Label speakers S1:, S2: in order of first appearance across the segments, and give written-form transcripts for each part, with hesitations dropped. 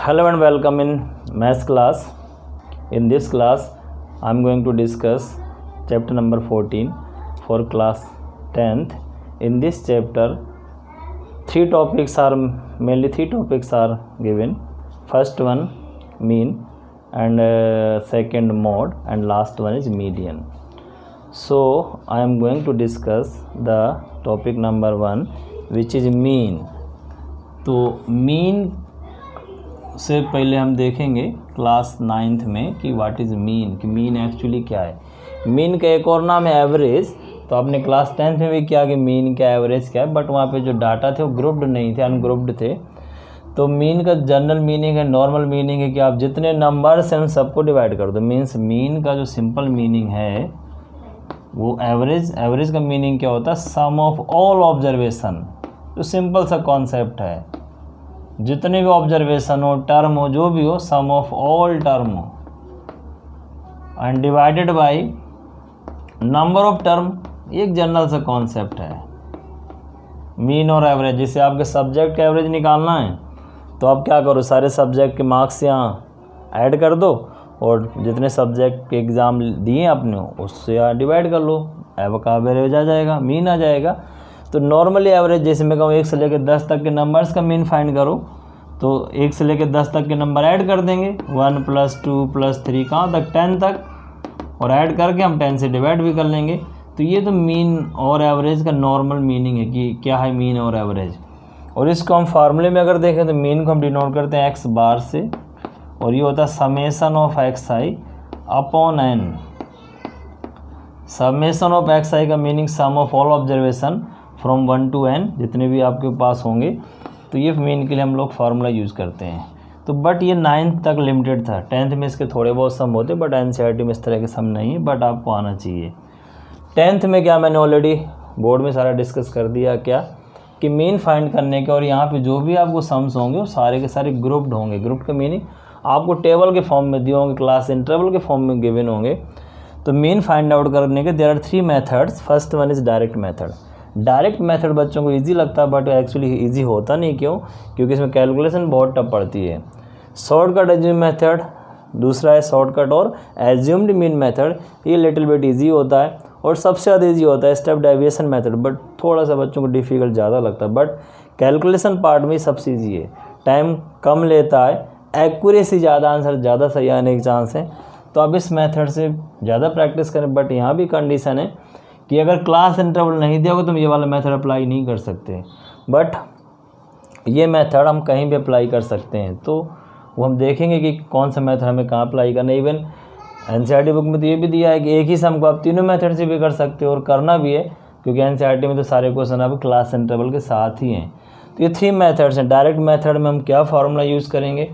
S1: Hello and welcome in maths class. In this class I am going to discuss chapter number 14 for class 10th. In this chapter three topics are given. First one mean, and second mode, and last one is median. So I am going to discuss the topic number 1, which is mean. तो mean से पहले हम देखेंगे class 9th में कि what is mean, कि mean actually क्या है। मीन का एक और नाम है एवरेज। तो आपने क्लास 10th में भी किया कि मीन क्या एवरेज क्या है, बट वहाँ पे जो डाटा थे वो ग्रुप्ड नहीं थे, अनग्रुप्ड थे। तो मीन का जनरल मीनिंग है, नॉर्मल मीनिंग है कि आप जितने नंबर्स हैं उन सबको डिवाइड कर दो। मीन्स मीन का जो सिंपल मीनिंग है वो एवरेज का मीनिंग क्या होता है, सम ऑफ ऑल ऑब्जर्वेशन। तो सिंपल सा कॉन्सेप्ट है, जितने भी ऑब्जर्वेशन हो, टर्म हो, जो भी हो, सम ऑफ ऑल टर्म हो and divided by number of term. एक जनरल सा कॉन्सेप्ट है मीन और एवरेज। जैसे आपके सब्जेक्ट का एवरेज निकालना है तो आप क्या करो, सारे सब्जेक्ट के मार्क्स यहाँ ऐड कर दो और जितने सब्जेक्ट के एग्ज़ाम दिए आपने उससे डिवाइड कर लो, एवरेज आ जाएगा, मीन आ जाएगा। तो नॉर्मली एवरेज जैसे मैं कहूँ 1 से लेकर 10 तक के नंबर्स का मीन फाइंड करो, तो 1 से लेकर 10 तक के नंबर ऐड कर देंगे, 1 + 2 + 3 कहाँ तक, 10 तक, और ऐड करके हम 10 से डिवाइड भी कर लेंगे। तो ये तो मीन और एवरेज का नॉर्मल मीनिंग है कि क्या है मीन और एवरेज। और इसको हम फार्मूले में अगर देखें तो मीन को हम डिनोट करते हैं x बार से, और ये होता है summation of xi upon n। Summation of xi का meaning sum of all observation from 1 to n, जितने भी आपके पास होंगे। तो ये मीन के लिए हम लोग फार्मूला यूज़ करते हैं। तो बट ये 9th तक लिमिटेड था, 10th में इसके थोड़े बहुत सम होते, बट NCERT में इस तरह के सम नहीं है, बट आपको आना चाहिए। 10th में क्या, मैंने ऑलरेडी बोर्ड में सारा डिस्कस कर दिया क्या, कि मीन फाइंड करने के और यहाँ पे जो भी आपको सम्स होंगे वो सारे के सारे ग्रुप्ड होंगे। ग्रुप का मीनिंग आपको टेबल के फॉर्म में दिए होंगे, क्लास इंटरवल के फॉर्म में गिवन होंगे। तो मीन फाइंड आउट करने के there are 3 methods. First one is direct method. Direct method बच्चों को इजी लगता है, बट एक्चुअली इजी होता नहीं। क्यों? क्योंकि इसमें कैलकुलेशन बहुत टफ पड़ती है। शॉर्टकट एज्यूम मेथड दूसरा है, शॉर्टकट और एज्यूम्ड मीन मेथड, ये लिटिल बिट इजी होता है और सबसे ज़्यादा इजी होता है स्टेप डेविएशन मेथड, बट थोड़ा सा बच्चों को डिफ़िकल्ट ज़्यादा लगता है। बट कैलकुलेशन पार्ट में सबसे ईजी है, टाइम कम लेता है, एक्यूरेसी ज़्यादा, आंसर ज़्यादा सही आने के चांस है। तो आप इस मेथड से ज़्यादा प्रैक्टिस करें। बट यहाँ भी कंडीशन है कि अगर क्लास इंटरवल नहीं दिया होगा तो हम ये वाला मेथड अप्लाई नहीं कर सकते, बट ये मेथड हम कहीं भी अप्लाई कर सकते हैं। तो वो हम देखेंगे कि कौन सा मेथड हमें कहाँ अप्लाई करना है। इवन NCERT बुक में तो ये भी दिया है कि एक ही सम को आप तीनों मेथड से भी कर सकते हो, और करना भी है, क्योंकि NCERT में तो सारे क्वेश्चन आप क्लास इंटरवल के साथ ही हैं। तो ये 3 मेथड्स हैं। डायरेक्ट मेथड में हम क्या फार्मूला यूज़ करेंगे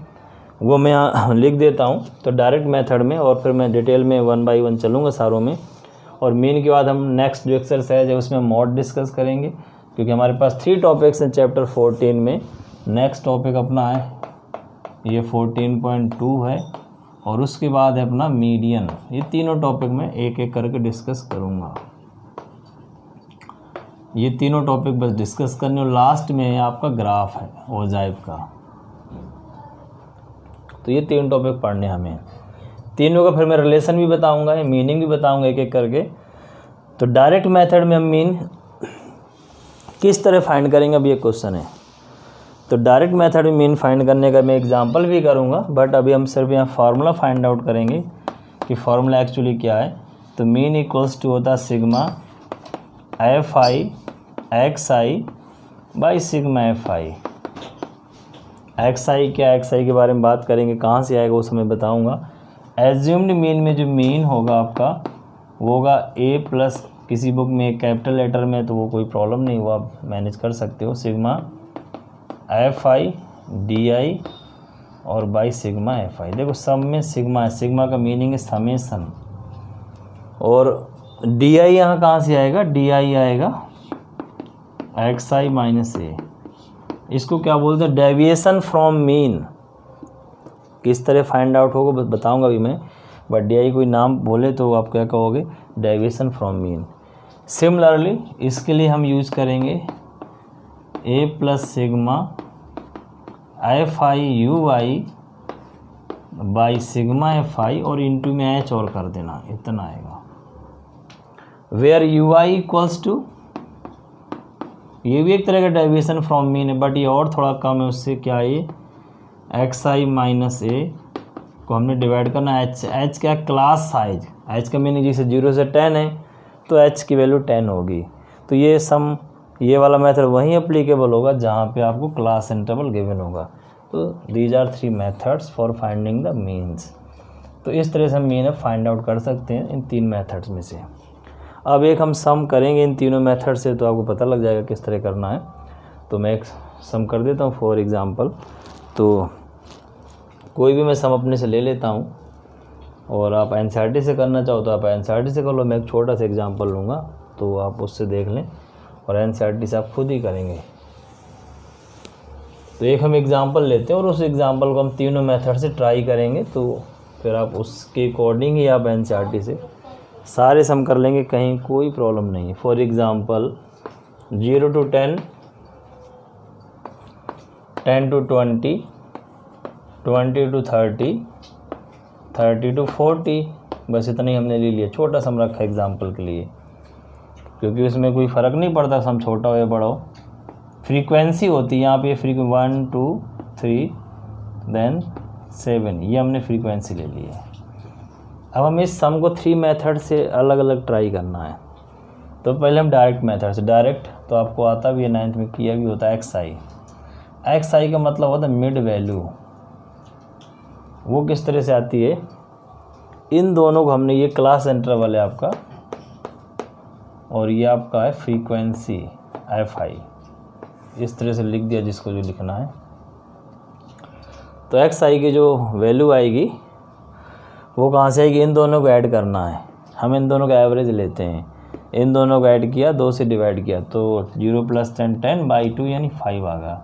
S1: वो मैं यहाँ लिख देता हूँ। तो डायरेक्ट मेथड में, और फिर मैं डिटेल में 1 by 1 चलूँगा सारों में, और मीन के बाद हम नेक्स्ट जो एक्सरसाइज है उसमें मॉड डिस्कस करेंगे, क्योंकि हमारे पास 3 टॉपिक्स हैं चैप्टर 14 में। नेक्स्ट टॉपिक अपना है ये 14.2 है, और उसके बाद है अपना मीडियन। ये तीनों टॉपिक में एक एक करके डिस्कस करूँगा। ये तीनों टॉपिक बस डिस्कस करने, और लास्ट में आपका ग्राफ है ओजाइव का। तो ये 3 टॉपिक पढ़ने हमें, तीनों का फिर मैं रिलेशन भी बताऊंगा, मीनिंग भी बताऊंगा एक एक करके। तो डायरेक्ट मेथड में हम मीन किस तरह फाइंड करेंगे, अब ये क्वेश्चन है। तो डायरेक्ट मेथड में मीन फाइंड करने का मैं एग्जांपल भी करूंगा, बट अभी हम सिर्फ यहाँ फार्मूला फाइंड आउट करेंगे कि फार्मूला एक्चुअली क्या है। तो मीन इक्वल्स टू होता है sigma fi xi by sigma fi। xi क्या, xi के बारे में बात करेंगे, कहाँ से आएगा वो समय बताऊँगा। एज्यूम्ड मीन में जो मीन होगा आपका वो होगा a प्लस, किसी बुक में कैपिटल लेटर में तो वो कोई प्रॉब्लम नहीं, वो आप मैनेज कर सकते हो, सिग्मा fi di और बाई सिग्मा fi। देखो सब में सिग्मा है, सिग्मा का मीनिंग है समेसन, और di यहाँ कहाँ से आएगा, di आएगा xi माइनस a। इसको क्या बोलते हैं, डेविएशन फ्रॉम मीन। किस तरह फाइंड आउट होगा बताऊंगा अभी मैं, बट डी कोई नाम बोले तो आप क्या कहोगे, डेविएशन फ्रॉम मीन। सिमिलरली इसके लिए हम यूज़ करेंगे a plus sigma fi ui by sigma F I और इंटू में एच और कर देना, इतना आएगा। Where U I equals to, ये भी एक तरह का डेविएशन फ्रॉम मीन है बट ये और थोड़ा कम है उससे। क्या ये एक्स आई माइनस ए को हमने डिवाइड करना, एच क्या क्लास साइज, एच का मीनिंग जैसे 0 से 10 है तो एच की वैल्यू 10 होगी। तो ये सम, ये वाला मेथड वहीं अप्लीकेबल होगा जहाँ पे आपको क्लास इंटरवल गिवन होगा। तो these are 3 methods for finding the means. तो इस तरह से हम मीन फाइंड आउट कर सकते हैं इन 3 मेथड्स में से। अब एक हम सम करेंगे इन तीनों मेथड से तो आपको पता लग जाएगा किस तरह करना है। तो मैं एक सम कर देता हूँ फॉर एग्ज़ाम्पल। तो कोई भी मैं सम अपने से ले लेता हूँ और आप एनसीईआरटी से करना चाहो तो आप एनसीईआरटी से कर लो। मैं एक छोटा सा एग्जांपल लूँगा तो आप उससे देख लें और एनसीईआरटी से आप खुद ही करेंगे। तो एक हम एग्जांपल लेते हैं और उस एग्जांपल को हम तीनों मेथड से ट्राई करेंगे। तो फिर आप उसके अकॉर्डिंग ही आप एनसीईआरटी से सारे सम कर लेंगे, कहीं कोई प्रॉब्लम नहीं है। For example 0 to 10, 10 to 20, 20 to 30, 30 to 40, बस इतना ही हमने ले लिया। छोटा सम रखा एग्जाम्पल के लिए क्योंकि उसमें कोई फ़र्क नहीं पड़ता सम छोटा हो या बड़ा हो, फ्रीक्वेंसी होती है यहाँ पे। 1 2 3 देन 7, ये हमने फ्रीक्वेंसी ले ली है। अब हमें इस सम को 3 मेथड से अलग अलग ट्राई करना है। तो पहले हम डायरेक्ट मेथड से, डायरेक्ट तो आपको आता भी है, 9th में किया भी होता है। एक्स आई का मतलब होता है मिड वैल्यू। वो किस तरह से आती है, इन दोनों को हमने, ये क्लास इंटरवल है आपका और ये आपका है फ्रीक्वेंसी एफ आई, इस तरह से लिख दिया जिसको जो लिखना है। तो एक्स आई की जो वैल्यू आएगी वो कहाँ से आएगी, इन दोनों को ऐड करना है। हम इन दोनों का एवरेज लेते हैं, इन दोनों को ऐड किया, 2 से डिवाइड किया तो 0 + 10 10/2 यानी 5 आ गया।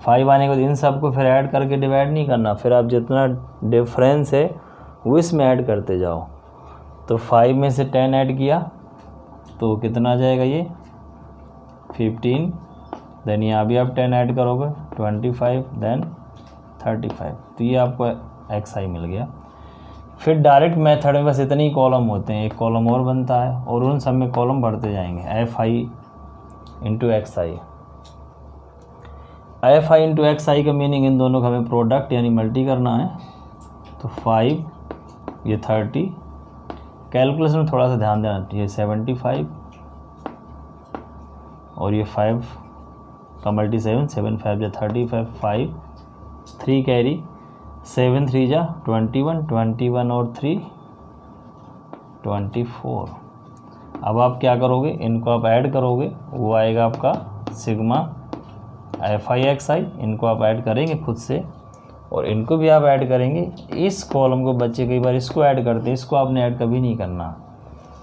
S1: 5 आने के बाद इन सब को फिर ऐड करके डिवाइड नहीं करना, फिर आप जितना डिफरेंस है वो इसमें ऐड करते जाओ। तो 5 में से 10 ऐड किया तो कितना आ जाएगा, ये 15। देन यहाँ भी आप 10 ऐड करोगे 25, देन 35। तो ये आपको एक्स आई मिल गया। फिर डायरेक्ट मेथड में बस इतने ही कॉलम होते हैं, एक कॉलम और बनता है और उन सब में कॉलम बढ़ते जाएंगे। F i into x i, f i into x i का मीनिंग इन दोनों का हमें प्रोडक्ट यानी मल्टी करना है। तो 5, ये 30, कैलकुलेशन में थोड़ा सा ध्यान देना चाहिए। 75 और ये 5 का मल्टी 7, 7 5 जा 35, 5 3 कैरी, 7 3 जा 21, 21 और 3 24। अब आप क्या करोगे, इनको आप ऐड करोगे, वो आएगा आपका सिग्मा एफ आई एक्स आई। इनको आप ऐड करेंगे खुद से और इनको भी आप ऐड करेंगे। इस कॉलम को बच्चे कई बार इसको ऐड करते हैं, इसको आपने ऐड कभी नहीं करना।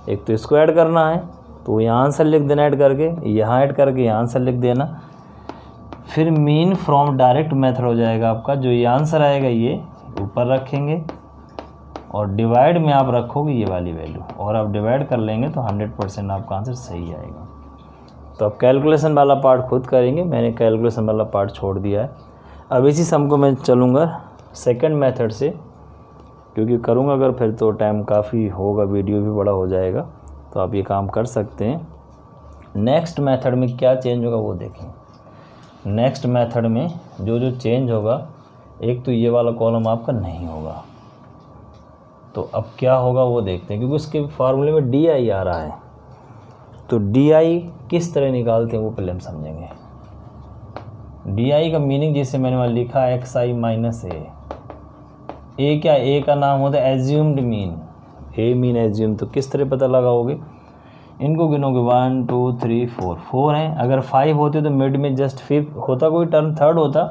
S1: एक तो इसको ऐड करना है तो यहाँ आंसर लिख देना ऐड करके, यहाँ ऐड करके यहाँ आंसर लिख देना। फिर मीन फ्रॉम डायरेक्ट मेथड हो जाएगा आपका। जो ये आंसर आएगा ये ऊपर रखेंगे और डिवाइड में आप रखोगे ये वाली वैल्यू और आप डिवाइड कर लेंगे तो 100% आपका आंसर सही आएगा। तो अब कैलकुलेशन वाला पार्ट खुद करेंगे, मैंने कैलकुलेशन वाला पार्ट छोड़ दिया है। अब इसी सम को मैं चलूँगा सेकंड मेथड से, क्योंकि करूँगा अगर फिर तो टाइम काफ़ी होगा, वीडियो भी बड़ा हो जाएगा। तो आप ये काम कर सकते हैं। नेक्स्ट मेथड में क्या चेंज होगा वो देखें। नेक्स्ट मेथड में जो जो चेंज होगा, एक तो ये वाला कॉलम आपका नहीं होगा। तो अब क्या होगा वो देखते हैं, क्योंकि उसके फार्मूले में डी आई आ रहा है। तो डी आई किस तरह निकालते हैं वो पहले हम समझेंगे। डी आई का मीनिंग जैसे मैंने वहाँ लिखा एक्स आई माइनस ए क्या, ए का नाम होता है एज्यूम्ड मीन, ए मीन एज्यूम। तो किस तरह पता लगाओगे, इनको गिनोगे 1 2 3 4, 4 हैं। अगर 5 होते तो मिड में जस्ट 5 होता, कोई टर्म थर्ड होता,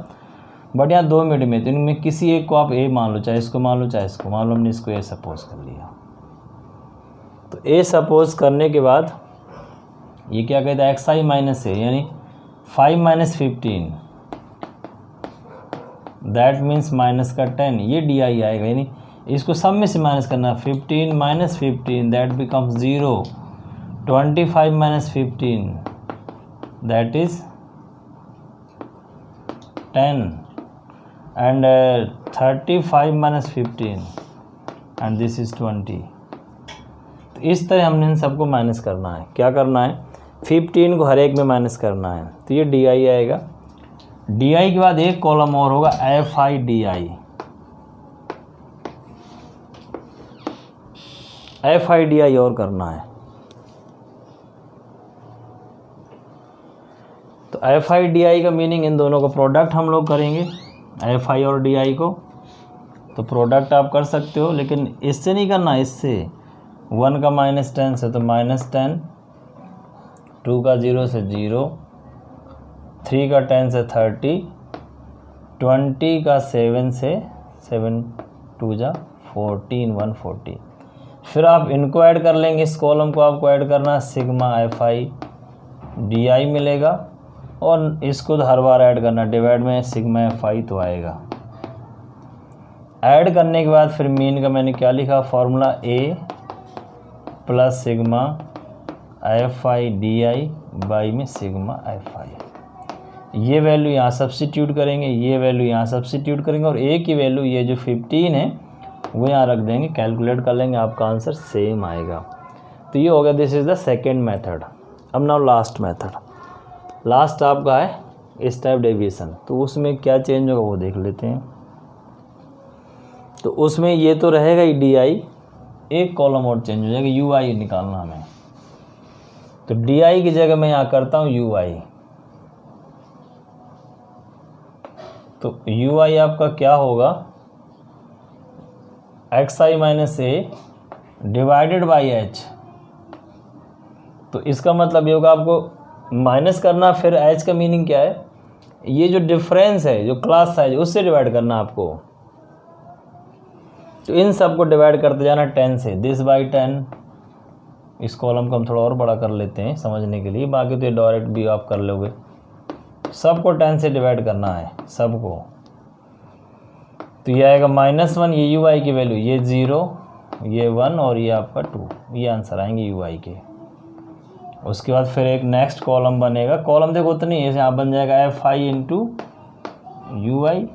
S1: बट यहाँ 2 मिड में, तो इनमें किसी एक को आप ए मान लो, चाहे इसको मान लो चाहे इसको मान लो। हमने इसको ए सपोज कर लिया। तो ए सपोज करने के बाद ये क्या कहता है, एक्स आई माइनस ए यानी 5 - 15, दैट मीन्स माइनस का 10, ये डी आई आएगा। यानी इसको सब में से माइनस करना, 15 - 15 that becomes 0, 25 - 15 that is 10, and 35 minus 15 and this is 20। तो इस तरह हमने इन सबको माइनस करना है। क्या करना है, 15 को हर एक में माइनस करना है। तो ये डी आई आएगा। डी आई के बाद एक कॉलम और होगा F I D I. F I D I और करना है। तो एफ आई डी आई का मीनिंग इन दोनों का प्रोडक्ट हम लोग करेंगे, एफ आई और डी आई को। तो प्रोडक्ट आप कर सकते हो, लेकिन इससे नहीं करना, इससे 1 का -10 से तो -10, 2 का 0 से 0, 3 का 10 से 30, 20 का 7 से 7 2 जा 14, 140। फिर आप इनको ऐड कर लेंगे, इस कॉलम को आपको ऐड करना, sigma F I D I मिलेगा, और इसको तो हर बार ऐड करना, डिवाइड में सिग्मा एफ आई तो आएगा। ऐड करने के बाद फिर मीन का मैंने क्या लिखा, formula A plus sigma F I D I by में सिग्मा एफ आई। ये वैल्यू यहाँ सब्स्टिट्यूट करेंगे, ये वैल्यू यहाँ सब्स्टिट्यूट करेंगे, और ए की वैल्यू ये जो 15 है वो यहाँ रख देंगे, कैलकुलेट कर लेंगे, आपका आंसर सेम आएगा। तो ये हो गया, this is the second method. अब नाउ लास्ट मेथड, लास्ट आपका है स्टेप डेविएशन। तो उसमें क्या चेंज होगा वो देख लेते हैं। तो उसमें ये तो रहेगा ही डी आई, एक कॉलम और चेंज हो जाएगा, यू आई निकालना हमें। तो डी आई की जगह मैं यहाँ करता हूँ यू आई। तो यू आई आपका क्या होगा, x I minus A divided by H. तो इसका मतलब ये होगा, आपको माइनस करना, फिर एच का मीनिंग क्या है, ये जो डिफरेंस है, जो क्लास साइज, उससे डिवाइड करना आपको। तो इन सब को डिवाइड करते जाना 10 से, दिस बाई 10। इस कॉलम को हम थोड़ा और बड़ा कर लेते हैं समझने के लिए, बाकी तो ये डायरेक्ट भी आप कर लोगे। सबको 10 से डिवाइड करना है, सबको। तो ये आएगा -1, ये यू आई की वैल्यू, ये 0, ये 1 और ये आपका 2, ये आंसर आएंगे यू आई के। उसके बाद फिर एक नेक्स्ट कॉलम बनेगा, कॉलम देखो उतनी है, यहाँ बन जाएगा F i into you I.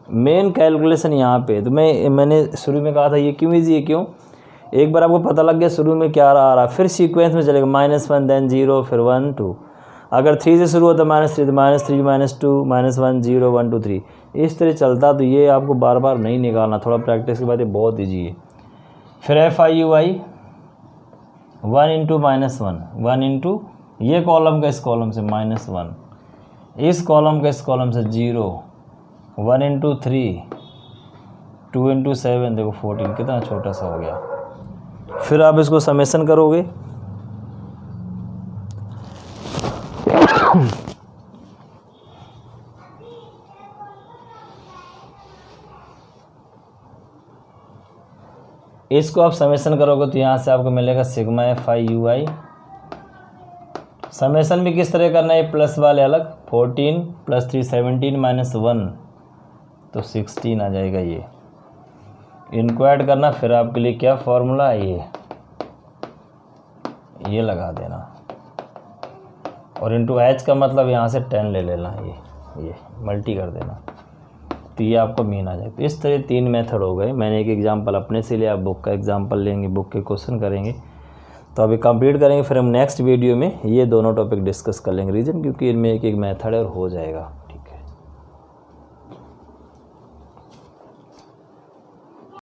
S1: Main calculation यहाँ पे, तो मैंने शुरू में कहा था ये क्यों ईजी है, क्यों, एक बार आपको पता लग गया शुरू में क्या आ रहा, फिर सीक्वेंस में चलेगा, -1 देन 0 फिर 1 2। अगर 3 से शुरू होता -3 तो -3 -2 -1 0 1 2 3, इस तरह चलता। तो ये आपको बार बार नहीं निकालना, थोड़ा प्रैक्टिस के बाद ये बहुत ईजी है। फिर F I you I 1 into -1, 1 into ये कॉलम का इस कॉलम से -1, इस कॉलम का इस कॉलम से 0, 1 इंटू 3, 2 इंटू 7, देखो 14, कितना छोटा सा हो गया। फिर आप इसको समेशन करोगे, इसको आप समेशन करोगे तो यहाँ से आपको मिलेगा sigma F I you I. Summation भी किस तरह करना है, प्लस वाले अलग, 14 + 3 17 -1 तो 16 आ जाएगा। ये इनको ऐड करना, फिर आपके लिए क्या फॉर्मूला है, ये लगा देना, और इंटू एच का मतलब यहाँ से 10 ले लेना, ये मल्टी कर देना, तो ये आपको मीन आ जाएगा। इस तरह 3 मेथड हो गए। मैंने एक एग्जांपल अपने से लिया, आप बुक का एग्जांपल लेंगे, बुक के क्वेश्चन करेंगे। तो अभी कंप्लीट करेंगे, फिर हम नेक्स्ट वीडियो में ये दोनों टॉपिक डिस्कस कर लेंगे रीजन, क्योंकि इनमें एक मेथड है और हो जाएगा।